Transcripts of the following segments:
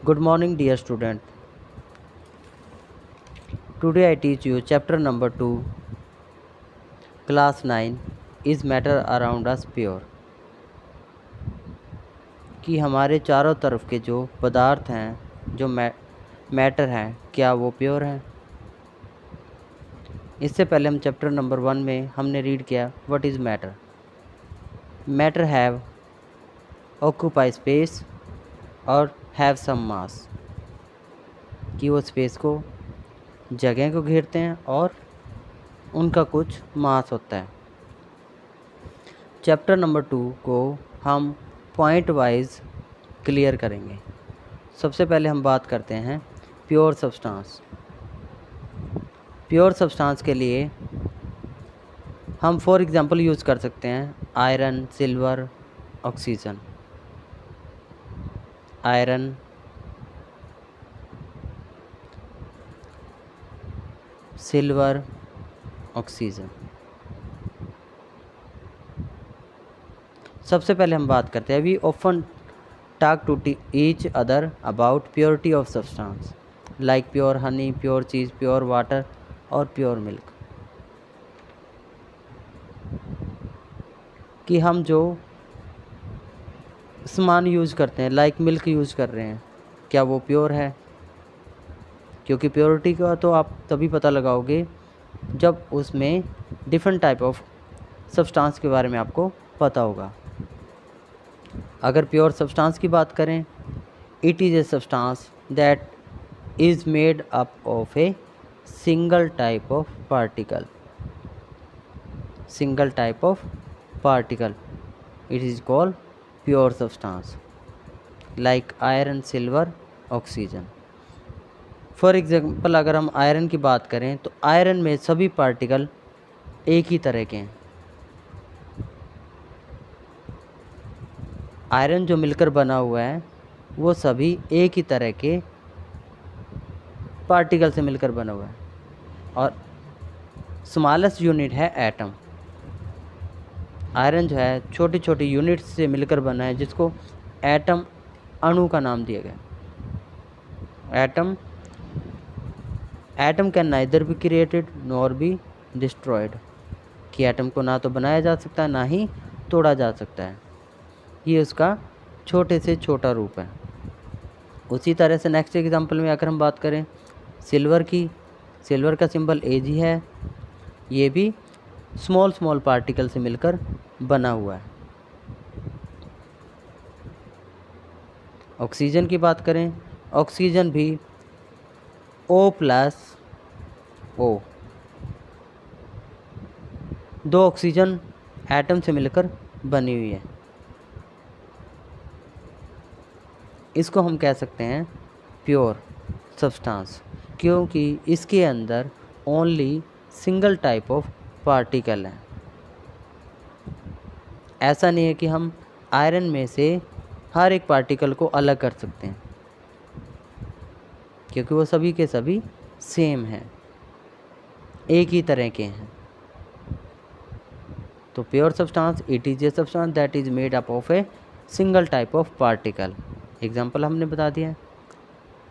Good morning, dear student. Today I teach you chapter number 2, class 9, Is matter around us pure? कि हमारे चारों तरफ के जो पदार्थ हैं, जो मैटर हैं, क्या वो प्योर हैं? इससे पहले हम चैप्टर नंबर 1 में हमने रीड किया what is matter. Matter have occupy space और हैव सम मास, कि वो स्पेस को, जगह को घेरते हैं और उनका कुछ मास होता है. चैप्टर नंबर 2 को हम पॉइंट वाइज क्लियर करेंगे. सबसे पहले हम बात करते हैं प्योर सब्सटेंस. प्योर सब्सटेंस के लिए हम फॉर एग्जांपल यूज़ कर सकते हैं iron, silver, oxygen. Iron, silver, oxygen. सबसे पहले हम बात करते हैं we often talk to each other about purity of substance like pure honey, pure cheese, pure water और प्योर मिल्क. कि हम जो सामान यूज़ करते हैं लाइक मिल्क यूज़ कर रहे हैं, क्या वो प्योर है? क्योंकि प्योरिटी का तो आप तभी पता लगाओगे जब उसमें डिफरेंट टाइप ऑफ सब्सटेंस के बारे में आपको पता होगा. अगर प्योर सब्सटेंस की बात करें, it is a substance that is made up of a single type of particle. Single type of particle, it is called pure substance like iron, silver, oxygen. For example अगर हम iron की बात करें तो iron में सभी particle एक ही तरह के हैं. आयरन जो मिलकर बना हुआ है वो सभी एक ही तरह के पार्टिकल से मिलकर बना हुआ है. और स्मॉलेस्ट यूनिट है एटम. आयरन जो है छोटी छोटी यूनिट्स से मिलकर बना है जिसको एटम, अणु का नाम दिया गया. Atom can neither be created nor be destroyed, कि एटम को ना तो बनाया जा सकता है ना ही तोड़ा जा सकता है. ये उसका छोटे से छोटा रूप है. उसी तरह से नेक्स्ट एग्जांपल में अगर हम बात करें सिल्वर की, सिल्वर का सिंबल एज ही है. ये भी स्मॉल पार्टिकल से मिलकर बना हुआ है. ऑक्सीजन की बात करें, ऑक्सीजन भी O+O, दो ऑक्सीजन एटम से मिलकर बनी हुई है. इसको हम कह सकते हैं प्योर सब्सटेंस, क्योंकि इसके अंदर only single type of particle हैं. ऐसा नहीं है कि हम आयरन में से हर एक पार्टिकल को अलग कर सकते हैं, क्योंकि वो सभी के सभी सेम हैं, एक ही तरह के हैं. तो pure substance it is a substance that is made up of a single type of particle. Example हमने बता दिया है.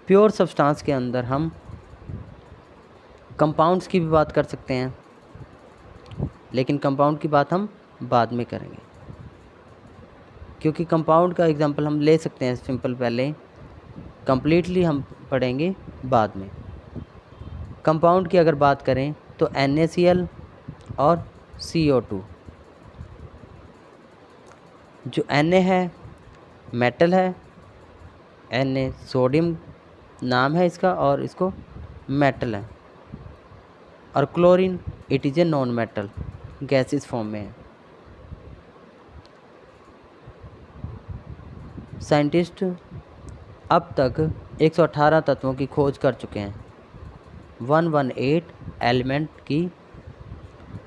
प्योर सब्सटेंस के अंदर हम कंपाउंड्स की भी बात कर सकते हैं, लेकिन कंपाउंड की बात हम बाद में करेंगे, क्योंकि कंपाउंड का एग्जांपल हम ले सकते हैं सिंपल पहले, कंप्लीटली हम पढ़ेंगे बाद में. कंपाउंड की अगर बात करें तो NaCl और CO2. जो Na है मेटल है, Na सोडियम नाम है इसका और इसको मेटल है. और chlorine it is a non metal, gases form में है. साइंटिस्ट अब तक 118 तत्वों की खोज कर चुके हैं. 118 एलिमेंट की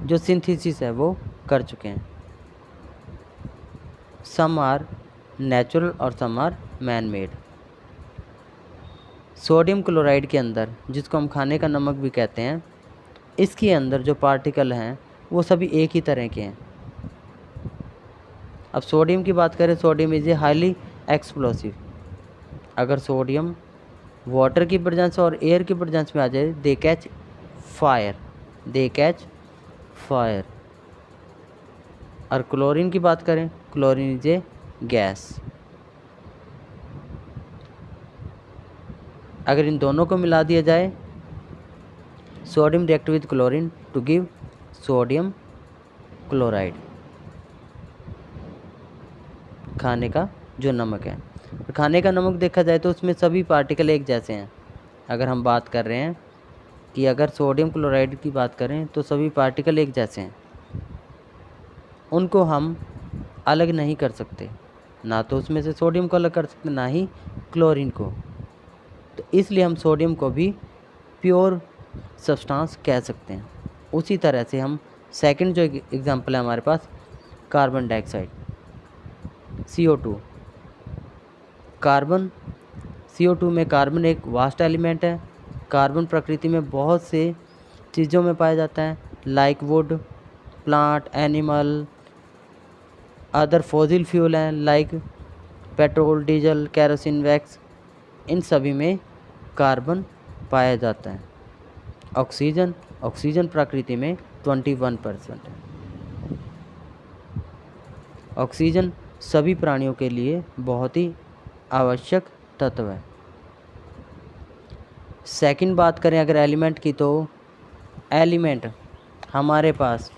जो सिंथेसिस है वो कर चुके हैं. सम आर नेचुरल और some are man made. Sodium chloride के अंदर, जिसको हम खाने का नमक भी कहते हैं, इसके अंदर जो पार्टिकल हैं वो सभी एक ही तरह के हैं. अब सोडियम की बात करें, sodium is a highly explosive. अगर सोडियम वाटर की प्रेजेंस और एयर की प्रेजेंस में आ जाए, दे कैच फायर। और क्लोरीन की बात करें, क्लोरीन इज ए गैस। अगर इन दोनों को मिला दिया जाए, sodium react with chlorine to give sodium chloride, खाने का जो नमक है। तो खाने का नमक देखा जाए तो उसमें सभी पार्टिकल एक जैसे हैं। अगर हम बात कर रहे हैं कि अगर सोडियम क्लोराइड की बात करें तो सभी पार्टिकल एक जैसे हैं, उनको हम अलग नहीं कर सकते, ना तो उसमें से सोडियम को अलग कर सकते, ना ही क्लोरीन को। तो इसलिए हम सोडियम को भी प्योर सब्सटेंस कह सकते हैं। उसी तरह से हम सेकंड जो एग्जांपल है हमारे पास, कार्बन डाइऑक्साइड, CO2। CO2 में कार्बन एक वास्ट एलिमेंट है। कार्बन प्रकृति में बहुत से चीज़ों में पाया जाता है, like wood, plant, animal, other fossil fuel हैं like petrol, diesel, kerosene, wax, इन सभी में कार्बन पाया जाता है। ऑक्सीजन प्रकृति में 21% है। ऑक्सीजन सभी प्राणियों के लिए बहुत ही आवश्यक तत्व है। सेकंड बात करें अगर एलिमेंट की, तो एलिमेंट हमारे पास,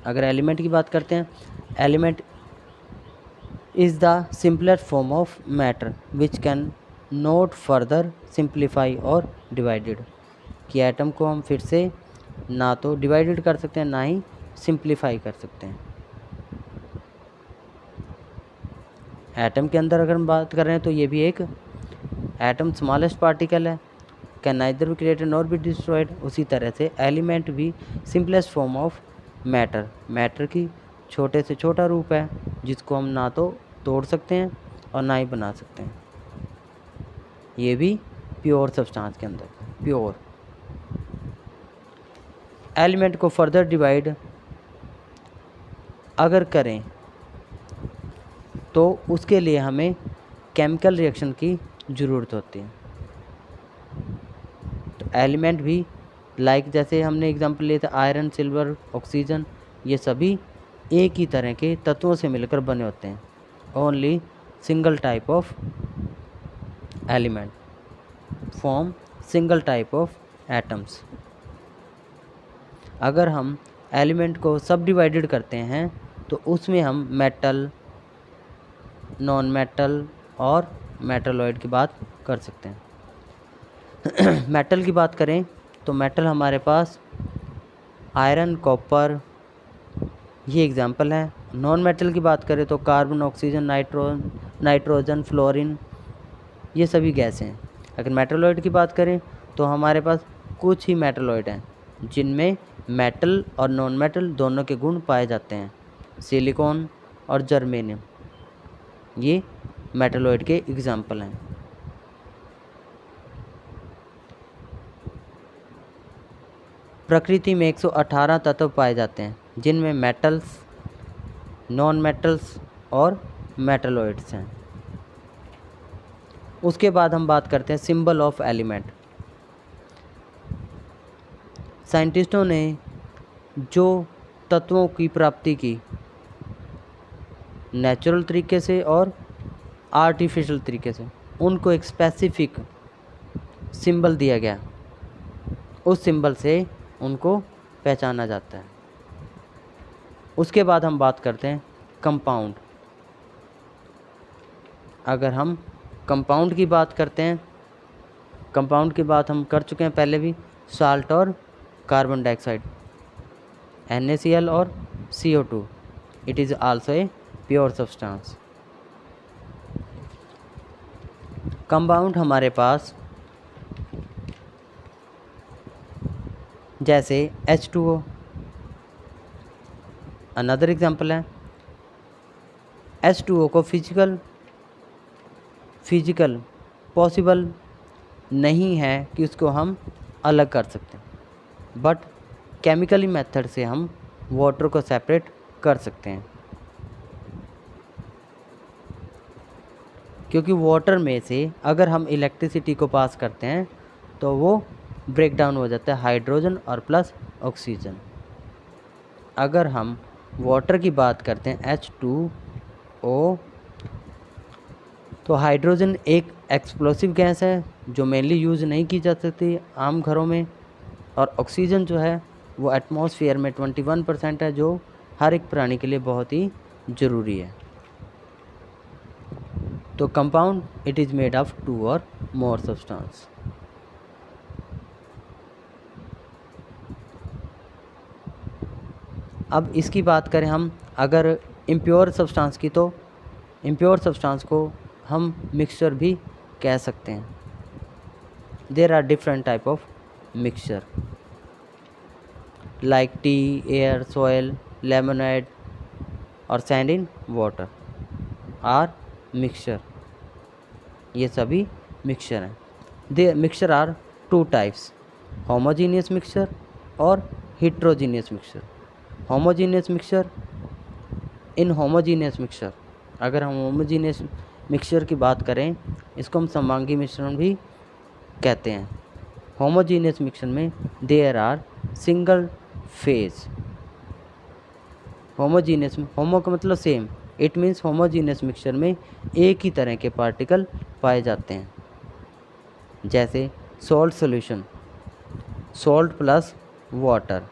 अगर एलिमेंट की बात करते हैं, element is the simplest form of matter which can not further simplify और डिवाइडेड, कि एटम को हम फिर से ना तो डिवाइडेड कर सकते हैं, ना ही सिंप्लीफाई कर सकते हैं। एटम के अंदर अगर हम बात कर रहे हैं तो ये भी एक एटम स्मॉलेस्ट पार्टिकल है, can neither be created nor be destroyed. उसी तरह से एलिमेंट भी सिंपलेस्ट फॉर्म ऑफ मैटर की छोटे से छोटा रूप है, जिसको हम ना तो तोड़ सकते हैं और ना ही बना सकते हैं। ये भी प्योर सब्सटेंस के अंदर, प्योर। एलिमेंट को फर्दर डिवाइड अगर करें तो उसके लिए हमें केमिकल रिएक्शन की ज़रूरत होती है। तो एलिमेंट भी लाइक जैसे हमने एग्जांपल लिए थे आयरन, सिल्वर, ऑक्सीजन, ये सभी एक ही तरह के तत्वों से मिलकर बने होते हैं। Only single type of element form single type of atoms. अगर हम एलिमेंट को सब डिवाइडेड करते हैं तो उसमें हम मेटल, नॉन मेटल और मेटलॉइड की बात कर सकते हैं। मेटल की बात करें तो मेटल हमारे पास आयरन, कॉपर, ये एग्जांपल है। नॉन मेटल की बात करें तो कार्बन, ऑक्सीजन, नाइट्रोजन, फ्लोरीन, ये सभी गैसें हैं। अगर मेटलॉइड की बात करें तो हमारे पास कुछ ही मेटलॉइड हैं जिनमें मेटल और नॉन मेटल दोनों के गुण पाए जाते हैं, सिलिकॉन और जर्मेनियम, ये मेटलॉइड के एग्जाम्पल हैं। प्रकृति में 118 तत्व पाए जाते हैं, जिनमें मेटल्स, नॉन मेटल्स और मेटलॉइड्स हैं। उसके बाद हम बात करते हैं सिंबल ऑफ एलिमेंट। साइंटिस्टों ने जो तत्वों की प्राप्ति की नेचुरल तरीके से और आर्टिफिशियल तरीके से, उनको एक स्पेसिफिक सिंबल दिया गया, उस सिंबल से उनको पहचाना जाता है। उसके बाद हम बात करते हैं कंपाउंड। अगर हम कंपाउंड की बात करते हैं, कंपाउंड की बात हम कर चुके हैं पहले भी, साल्ट और कार्बन डाइऑक्साइड, NaCl और CO2, it is also a pure substance. Compound हमारे पास जैसे H2O अनदर एग्जांपल है। H2O को फिजिकल पॉसिबल नहीं है कि उसको हम अलग कर सकते हैं, बट केमिकली मेथड से हम वाटर को सेपरेट कर सकते हैं। क्योंकि वाटर में से अगर हम इलेक्ट्रिसिटी को पास करते हैं तो वो ब्रेक डाउन हो जाता है हाइड्रोजन और प्लस ऑक्सीजन। अगर हम वाटर की बात करते हैं H2O, तो हाइड्रोजन एक एक्सप्लोसिव गैस है जो मेनली यूज़ नहीं की जा सकती आम घरों में, और ऑक्सीजन जो है वो एटमॉस्फेयर में 21% है, जो हर एक प्राणी के लिए बहुत ही ज़रूरी है। तो compound it is made of 2 और मोर सब्सटेंस। अब इसकी बात करें हम अगर इम्प्योर सब्सटेंस की, तो इम्प्योर सब्सटेंस को हम मिक्सचर भी कह सकते हैं। There are different type of mixture like tea, air, soil, lemonade और sand in water are mixture. ये सभी मिक्सचर हैं। They mixture are 2 types, homogeneous mixture और heterogeneous mixture. Homogeneous mixture, in homogeneous mixture, अगर हम होमोजीनियस मिक्सचर की बात करें, इसको हम समांगी मिश्रण भी कहते हैं। होमोजीनियस मिक्सचर में there are single phase. Homogeneous, homo का मतलब same, it means homogeneous mixture में एक ही तरह के पार्टिकल पाए जाते हैं। जैसे salt solution, salt plus water,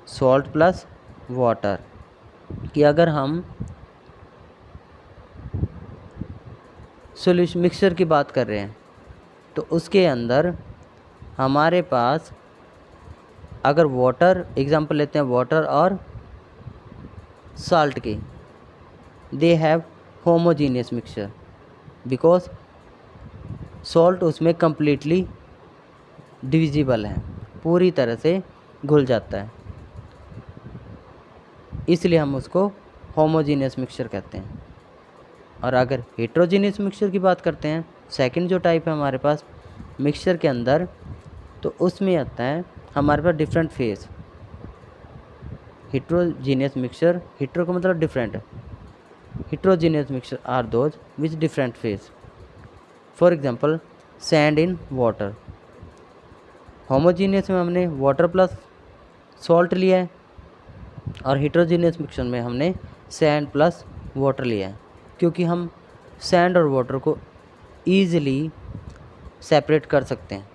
salt plus water कि अगर हम सॉल्यूशन मिक्सचर की बात कर रहे हैं तो उसके अंदर हमारे पास अगर वाटर, एग्जांपल लेते हैं वाटर और साल्ट की, they have homogeneous mixture because salt उसमें कम्प्लीटली डिविजिबल है, पूरी तरह से घुल जाता है, इसलिए हम उसको होमोजीनियस मिक्सचर कहते हैं। और अगर हेट्रोजीनियस मिक्सचर की बात करते हैं, सेकंड जो टाइप है हमारे पास मिक्सचर के अंदर, तो उसमें आता है हमारे पास different phase. Heterogeneous mixture, hetero का मतलब डिफरेंट है, heterogeneous mixture are those which different phase. For example sand in water. Homogeneous में हमने वाटर प्लस सॉल्ट लिया है और हेट्रोजीनियस मिक्सचर में हमने सैंड प्लस वाटर लिया है, क्योंकि हम सैंड और वाटर को ईज़िली सेपरेट कर सकते हैं।